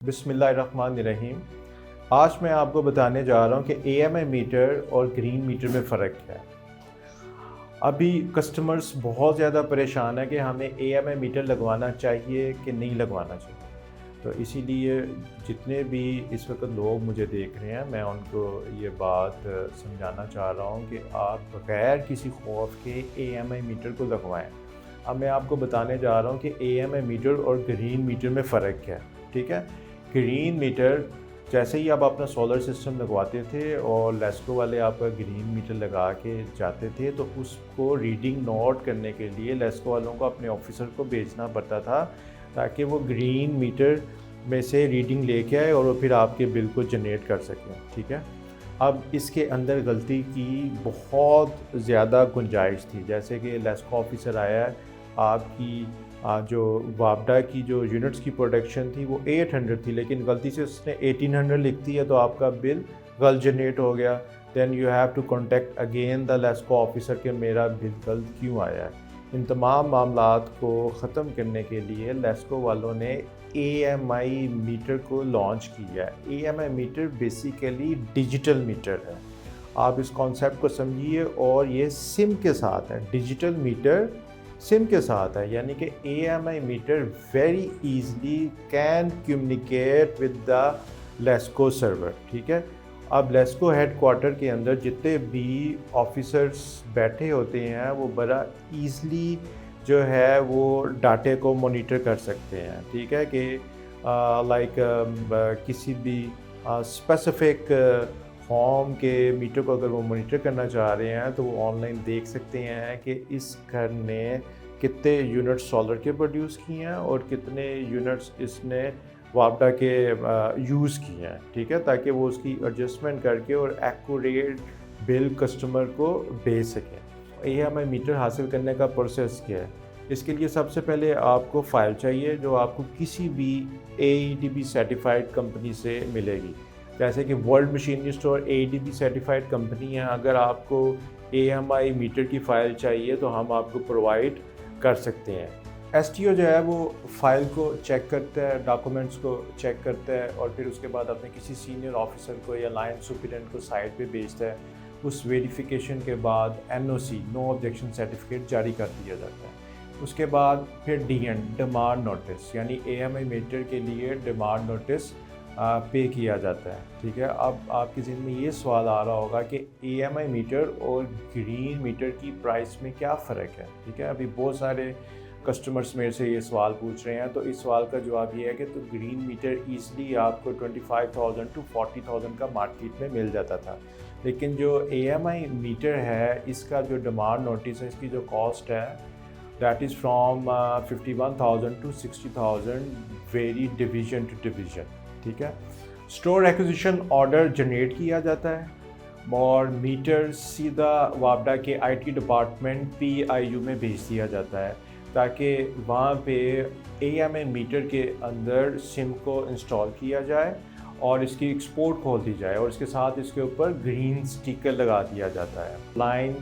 बिस्मिल्लाहिर्रहमानिर्रहीम। आज मैं आपको बताने जा रहा हूँ कि AMI मीटर और ग्रीन मीटर में फ़र्क क्या है। अभी कस्टमर्स बहुत ज़्यादा परेशान है कि हमें AMI मीटर लगवाना चाहिए कि नहीं लगवाना चाहिए। तो इसीलिए जितने भी इस वक्त लोग मुझे देख रहे हैं, मैं उनको ये बात समझाना चाह रहा हूँ कि आप बग़ैर किसी खौफ के AMI मीटर को लगवाएं। अब मैं आपको बताने जा रहा हूँ कि AMI मीटर और ग्रीन मीटर में फ़र्क क्या है। ठीक है, ग्रीन मीटर जैसे ही आप अपना सोलर सिस्टम लगवाते थे और लेस्को वाले आपका ग्रीन मीटर लगा के जाते थे, तो उसको रीडिंग नोट करने के लिए लेस्को वालों को अपने ऑफिसर को भेजना पड़ता था ताकि वो ग्रीन मीटर में से रीडिंग लेके आए और वो फिर आपके बिल को जनरेट कर सकें। ठीक है, अब इसके अंदर गलती की बहुत ज़्यादा गुंजाइश थी। जैसे कि लेस्को ऑफिसर आया है, आपकी जो वापडा की जो यूनिट्स की प्रोडक्शन थी वो 800 थी, लेकिन गलती से उसने 1800 लिख दी है, तो आपका बिल गलत जनरेट हो गया। Then you have to contact again the LESCO officer कि मेरा बिल गलत क्यों आया है। इन तमाम मामलात को ख़त्म करने के लिए लेस्को वालों ने AMI मीटर को लॉन्च किया है। AMI meter basically digital meter है। आप इस कॉन्सेप्ट को समझिए, और ये सिम के साथ है। डिजिटल मीटर सिम के साथ है, यानी कि AMI meter very easily can communicate with the LESCO server. ठीक है, अब लेस्को हेड क्वार्टर के अंदर जितने भी ऑफिसर्स बैठे होते हैं वो बड़ा ईज़िली जो है वो डाटे को मॉनिटर कर सकते हैं। ठीक है, कि लाइक किसी भी स्पेसिफिक होम के मीटर को अगर वो मॉनिटर करना चाह रहे हैं तो वो ऑनलाइन देख सकते हैं कि इस घर ने कितने यूनिट्स सोलर के प्रोड्यूस किए हैं और कितने यूनिट्स इसने वापडा के यूज़ किए हैं। ठीक है, ताकि वो उसकी एडजस्टमेंट करके और एक्यूरेट बिल कस्टमर को भेज सकें। AMI मीटर हासिल करने का प्रोसेस क्या है? इसके लिए सबसे पहले आपको फ़ाइल चाहिए जो आपको किसी भी AEDB सर्टिफाइड कंपनी से मिलेगी। जैसे कि world machinery store AEDB certified company है। अगर आपको AMI मीटर की फ़ाइल चाहिए तो हम आपको प्रोवाइड कर सकते हैं। STO जो है वो फ़ाइल को चेक करता है, डॉक्यूमेंट्स को चेक करता है, और फिर उसके बाद अपने किसी सीनियर ऑफिसर को या लाइन सुपरिटेंडेंट को साइट पे भेजता है। उस वेरिफिकेशन के बाद NOC नो ऑब्जेक्शन सर्टिफिकेट जारी कर दिया जाता है। उसके बाद फिर DN डिमांड नोटिस, यानी AMI मीटर के लिए डिमांड नोटिस पे किया जाता है। ठीक है, अब आपके ज़हन में ये सवाल आ रहा होगा कि AMI मीटर और ग्रीन मीटर की प्राइस में क्या फ़र्क है। ठीक है, अभी बहुत सारे कस्टमर्स मेरे से ये सवाल पूछ रहे हैं, तो इस सवाल का जवाब ये है कि तो ग्रीन मीटर ईज़िली आपको 25,000 to 40,000 का मार्केट में मिल जाता था, लेकिन जो AMI मीटर है इसका जो डिमांड नोटिस है, इसकी जो कॉस्ट है that is from 51,000 to 60,000 vary division to division. ठीक है, स्टोर एक्विजिशन ऑर्डर जनरेट किया जाता है और मीटर सीधा वापडा के IT डिपार्टमेंट PIU में भेज दिया जाता है, ताकि वहाँ पे AMI मीटर के अंदर सिम को इंस्टॉल किया जाए और इसकी एक्सपोर्ट खोल दी जाए, और इसके साथ इसके ऊपर ग्रीन स्टिकर लगा दिया जाता है। लाइन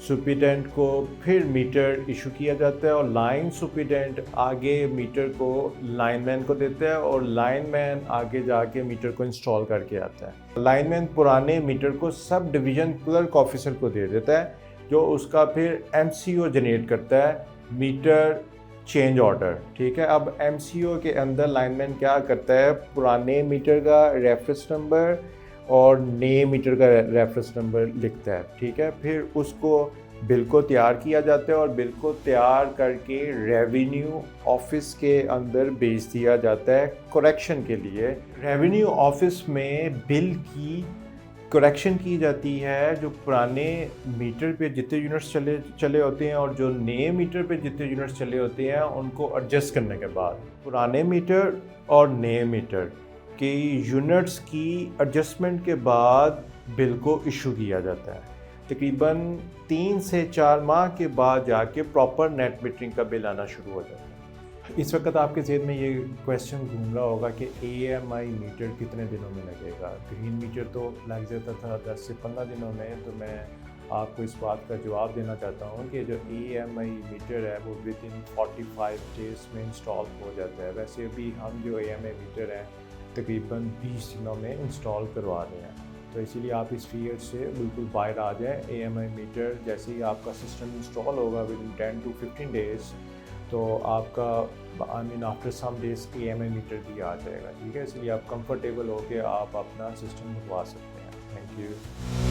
सुपरिटेंडेंट को फिर मीटर इशू किया जाता है और लाइन सुपरिटेंडेंट आगे मीटर को लाइनमैन को देता है और लाइनमैन आगे जाके मीटर को इंस्टॉल करके आता है। लाइनमैन पुराने मीटर को सब डिवीज़न क्लर्क ऑफिसर को दे देता है, जो उसका फिर MCO जनरेट करता है, मीटर चेंज ऑर्डर। ठीक है, अब MCO के अंदर लाइनमैन क्या करता है, पुराने मीटर का रेफरेंस नंबर और नए मीटर का रेफरेंस नंबर लिखता है। ठीक है, फिर उसको बिल को तैयार किया जाता है और बिल को तैयार करके रेवेन्यू ऑफिस के अंदर भेज दिया जाता है करेक्शन के लिए। रेवेन्यू ऑफिस में बिल की करेक्शन की जाती है, जो पुराने मीटर पे जितने यूनिट्स चले होते हैं और जो नए मीटर पे जितने यूनिट्स चले होते हैं उनको एडजस्ट करने के बाद पुराने मीटर और नए मीटर की यूनिट्स की एडजस्टमेंट के बाद बिल को इशू किया जाता है। तकरीबन 3 से 4 माह के बाद जाके प्रॉपर नेट मीटरिंग का बिल आना शुरू हो जाता है। इस वक्त आपके ज़हन में ये क्वेश्चन घूम रहा होगा कि AMI मीटर कितने दिनों में लगेगा। ग्रीन मीटर तो लग जाता था 10 से 15 दिनों में। तो मैं आपको इस बात का जवाब देना चाहता हूँ कि जो AMI मीटर है वो विद इन 45 डेज़ में इंस्टॉल हो जाता है। वैसे भी हम जो AMI मीटर हैं تقریباً 20 دنوں میں انسٹال کروا رہے ہیں. تو اسی لیے آپ اس فیئر سے بالکل باہر آ جائیں. AMI میٹر جیسے ہی آپ کا سسٹم انسٹال ہوگا ود ان 10 to 15 days تو آپ کا after some days AMI meter بھی آ جائے گا. ٹھیک ہے, اس لیے آپ کمفرٹیبل ہو کے آپ اپنا سسٹم منگوا سکتے ہیں. Thank you.